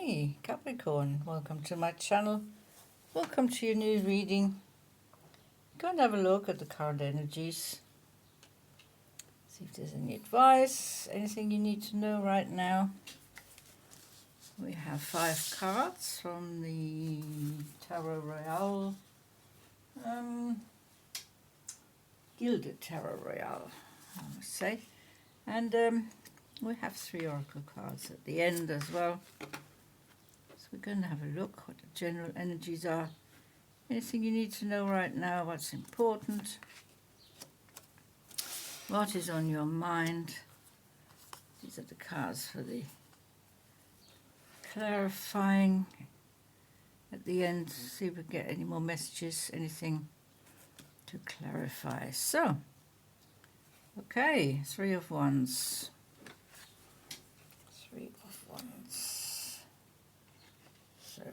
Hey Capricorn, welcome to my channel. Welcome to your new reading. Go and have a look at the current energies. See if there's any advice, anything you need to know right now. We have 5 cards from the Tarot Royale, Gilded Tarot Royale, I must say. And we have 3 oracle cards at the end as well. So we're going to have a look what the general energies are. Anything you need to know right now, what's important, what is on your mind. These are the cards for the clarifying at the end. See if we can get any more messages, anything to clarify. So, okay, 3 of Wands. 3 of Wands. So,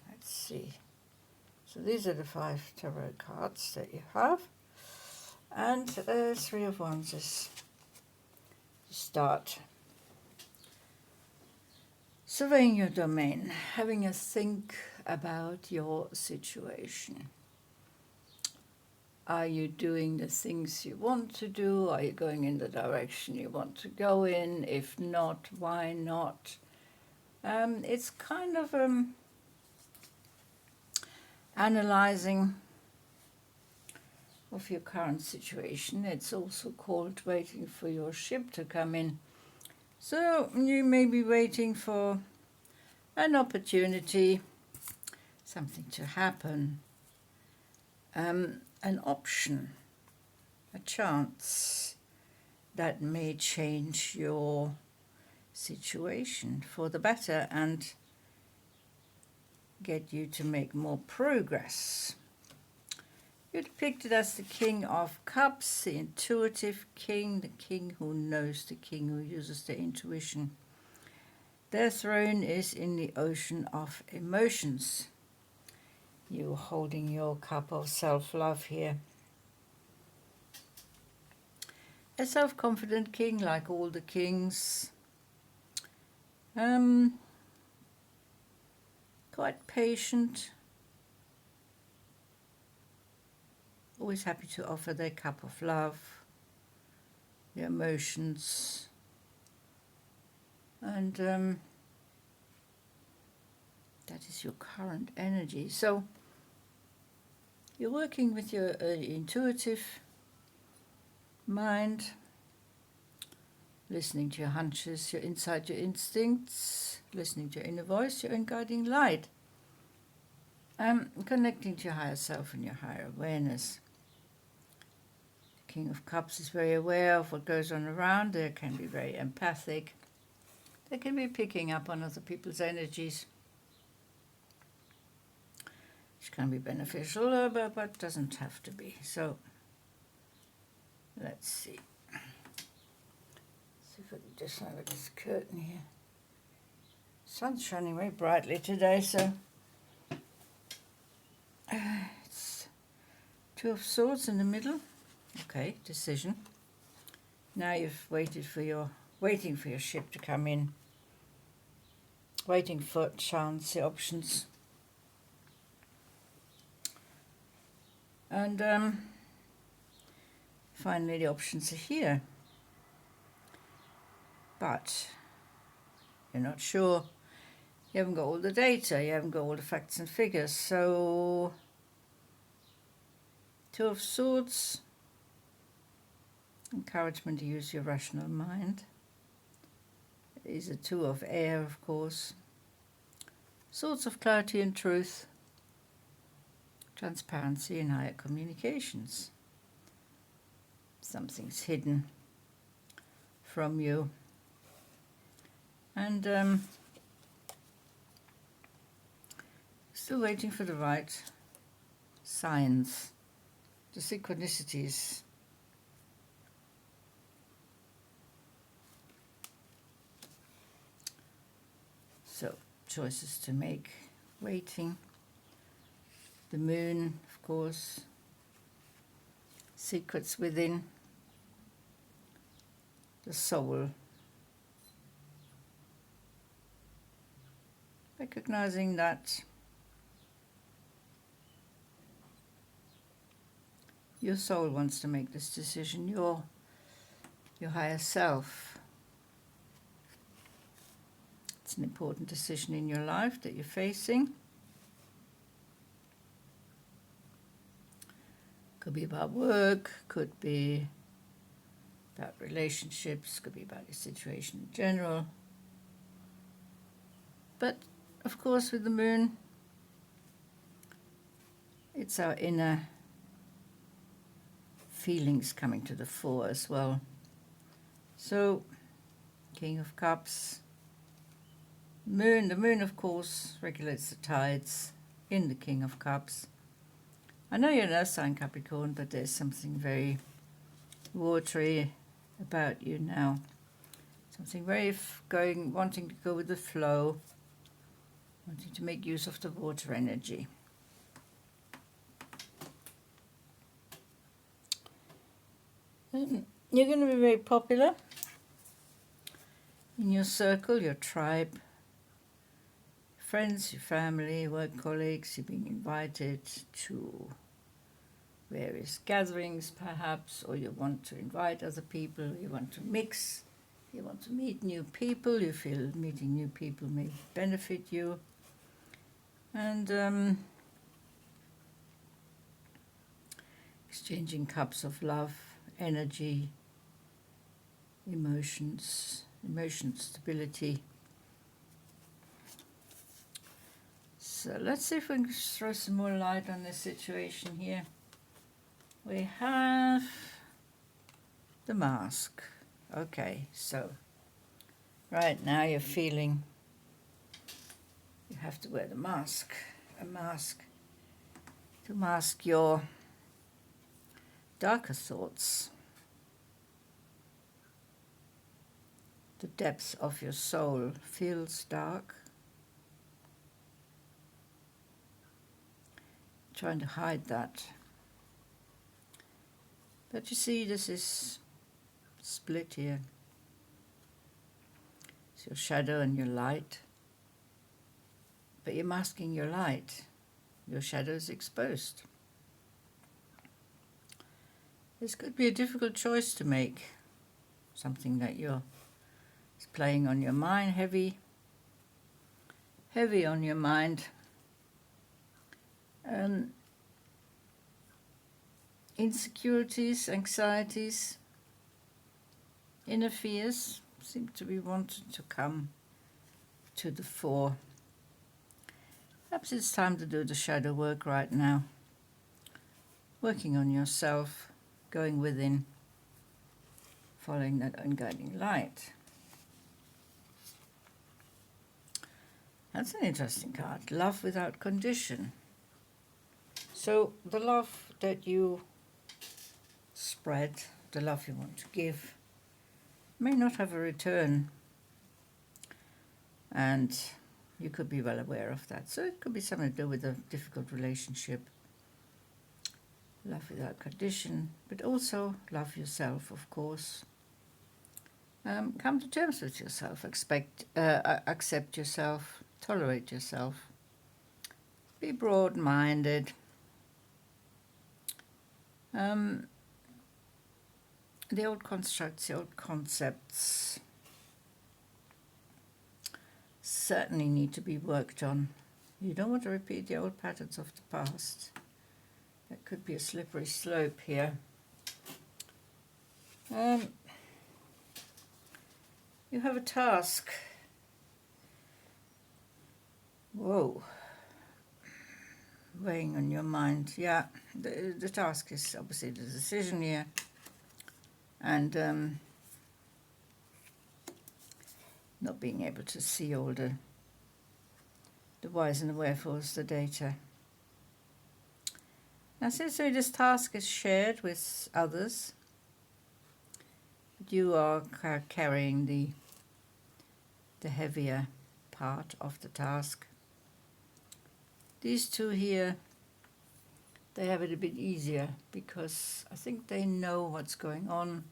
let's see. So these are the 5 tarot cards that you have. And 3 of Wands is the start. Surveying your domain, having a think about your situation. Are you doing the things you want to do? Are you going in the direction you want to go in? If not, why not? It's kind of analyzing of your current situation. It's also called waiting for your ship to come in. So you may be waiting for an opportunity, something to happen, an option, a chance that may change your situation for the better and get you to make more progress. You're depicted as the King of Cups, the intuitive king, the king who knows, the king who uses their intuition. Their throne is in the ocean of emotions. You're holding your cup of self-love here. A self-confident king, like all the kings. Quite patient. Always happy to offer their cup of love, their emotions, and that is your current energy. So you're working with your intuitive mind, listening to your hunches, your insight, your instincts, listening to your inner voice, your own guiding light, connecting to your higher self and your higher awareness. King of Cups is very aware of what goes on around. They can be very empathic. They can be picking up on other people's energies, which can be beneficial, but doesn't have to be. So, let's see. See if I can just have this curtain here. Sun's shining very brightly today, so it's 2 of Swords in the middle. Okay, decision. Now you've waiting for your ship to come in. Waiting for chance, the options. And finally the options are here. But you're not sure. You haven't got all the data, you haven't got all the facts and figures. So 2 of Swords. Encouragement to use your rational mind. These are 2 of Air, of course. Swords of clarity and truth. Transparency and higher communications. Something's hidden from you. And still waiting for the right signs, the synchronicities. So, choices to make, waiting, the moon, of course, secrets within, the soul, recognizing that your soul wants to make this decision, your higher self. It's an important decision in your life that you're facing. Could be about work, could be about relationships, could be about your situation in general. But, of course, with the moon, it's our inner feelings coming to the fore as well. So, King of Cups, Moon. The moon, of course, regulates the tides in the King of Cups. I know you're an earth sign, Capricorn, but there's something very watery about you now. Something very wanting to go with the flow, wanting to make use of the water energy. You're going to be very popular in your circle, your tribe, friends, your family, work colleagues. You're being invited to various gatherings perhaps, or you want to invite other people, you want to mix, you want to meet new people, you feel meeting new people may benefit you. And exchanging cups of love, energy, emotions, emotion stability. So let's see if we can throw some more light on this situation here. We have the mask. Okay, so right now you're feeling you have to wear the mask. A mask to mask your darker thoughts. The depths of your soul feels dark. Trying to hide that. But you see, this is split here. It's your shadow and your light. But you're masking your light. Your shadow is exposed. This could be a difficult choice to make. Something that is playing on your mind, heavy on your mind. Insecurities, anxieties, inner fears seem to be wanting to come to the fore. Perhaps it's time to do the shadow work right now. Working on yourself, going within, following that own guiding light. That's an interesting card. Love without condition. So the love that you spread, the love you want to give, may not have a return. And you could be well aware of that. So it could be something to do with a difficult relationship. Love without condition, but also love yourself, of course. Come to terms with yourself, accept yourself, tolerate yourself. Be broad-minded. The old constructs, the old concepts certainly need to be worked on. You don't want to repeat the old patterns of the past. That could be a slippery slope here. You have a task. Whoa. Weighing on your mind. Yeah, the task is obviously the decision here. And not being able to see all the whys and the wherefores, the data. Now, since this task is shared with others, you are carrying the heavier part of the task. These two here, they have it a bit easier because I think they know what's going on,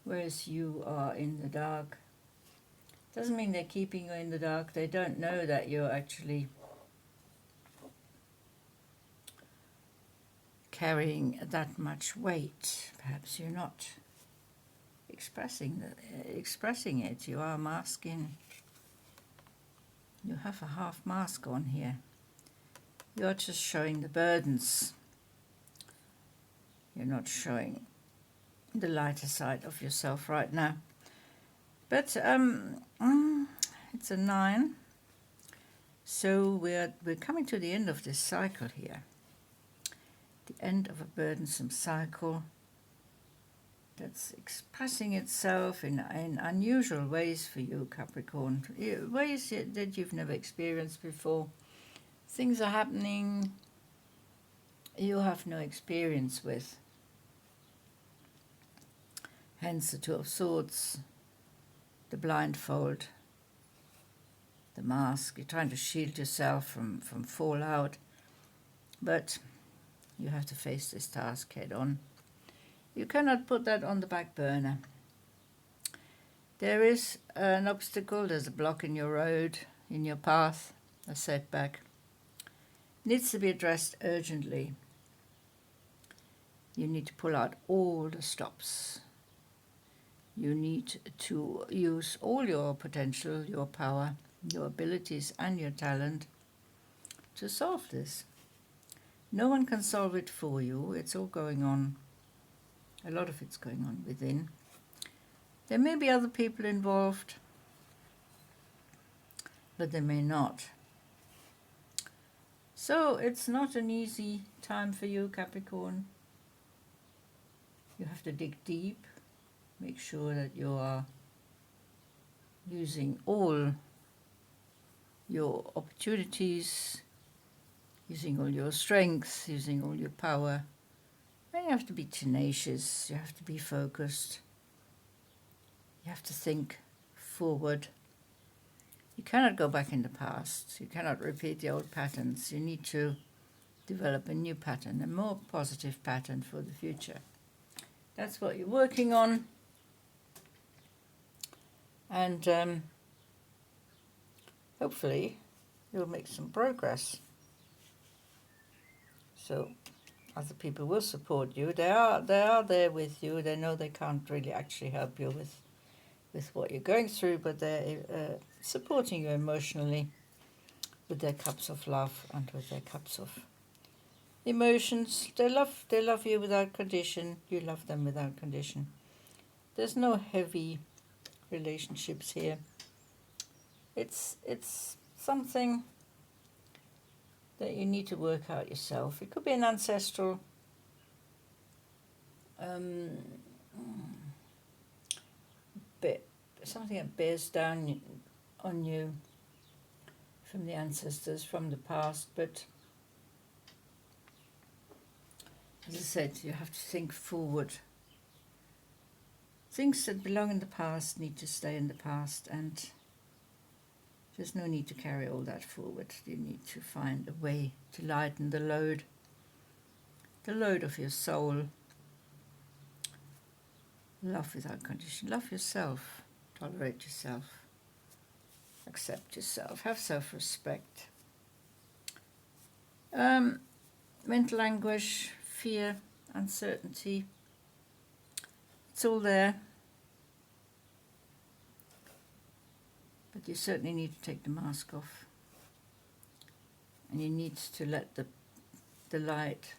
whereas you are in the dark. Doesn't mean they're keeping you in the dark. They don't know that you're actually carrying that much weight. Perhaps you're not expressing it. You are masking. You have a half mask on here. You're just showing the burdens. You're not showing the lighter side of yourself right now. But it's a 9. So we're coming to the end of this cycle here. The end of a burdensome cycle that's expressing itself in unusual ways for you, Capricorn. Ways that you've never experienced before. Things are happening you have no experience with. Hence the Two of Swords, the blindfold, the mask. You're trying to shield yourself from fallout, but you have to face this task head on. You cannot put that on the back burner. There is an obstacle, there's a block in your road, in your path, a setback. Needs to be addressed urgently. You need to pull out all the stops. You need to use all your potential, your power, your abilities and your talent to solve this. No one can solve it for you. It's all going on. A lot of it's going on within. There may be other people involved, but there may not. So it's not an easy time for you, Capricorn. You have to dig deep. Make sure that you are using all your opportunities, using all your strengths, using all your power. And you have to be tenacious, you have to be focused. You have to think forward. You cannot go back in the past. You cannot repeat the old patterns. You need to develop a new pattern, a more positive pattern for the future. That's what you're working on. And hopefully you'll make some progress. So other people will support you. They are there with you. They know they can't really actually help you with what you're going through, but they're supporting you emotionally with their cups of love and with their cups of emotions. They love you without condition. You love them without condition. There's no heavy relationships here. It's something that you need to work out yourself. It could be an ancestral bit, something that bears down on you from the ancestors, from the past, but as I said, you have to think forward. Things that belong in the past need to stay in the past, and there's no need to carry all that forward. You need to find a way to lighten the load of your soul. Love without condition. Love yourself. Tolerate yourself. Accept yourself. Have self-respect. Mental anguish, fear, uncertainty. It's all there. But you certainly need to take the mask off. And you need to let the light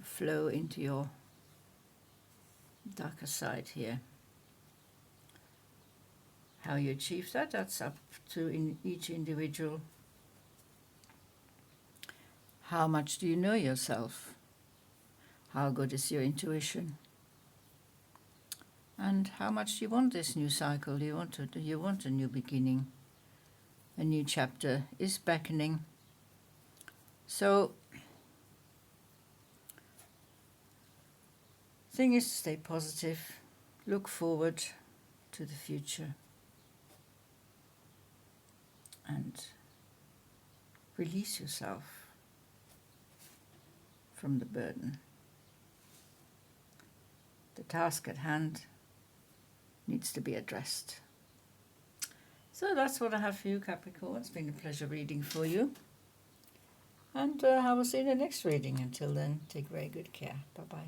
flow into your darker side here. How you achieve that, that's up to each individual. How much do you know yourself? How good is your intuition? And how much do you want this new cycle? Do you want a new beginning? A new chapter is beckoning. So, the thing is to stay positive, look forward to the future, and release yourself from the burden. The task at hand needs to be addressed. So that's what I have for you, Capricorn. It's been a pleasure reading for you. And I will see you in the next reading. Until then, take very good care. Bye-bye.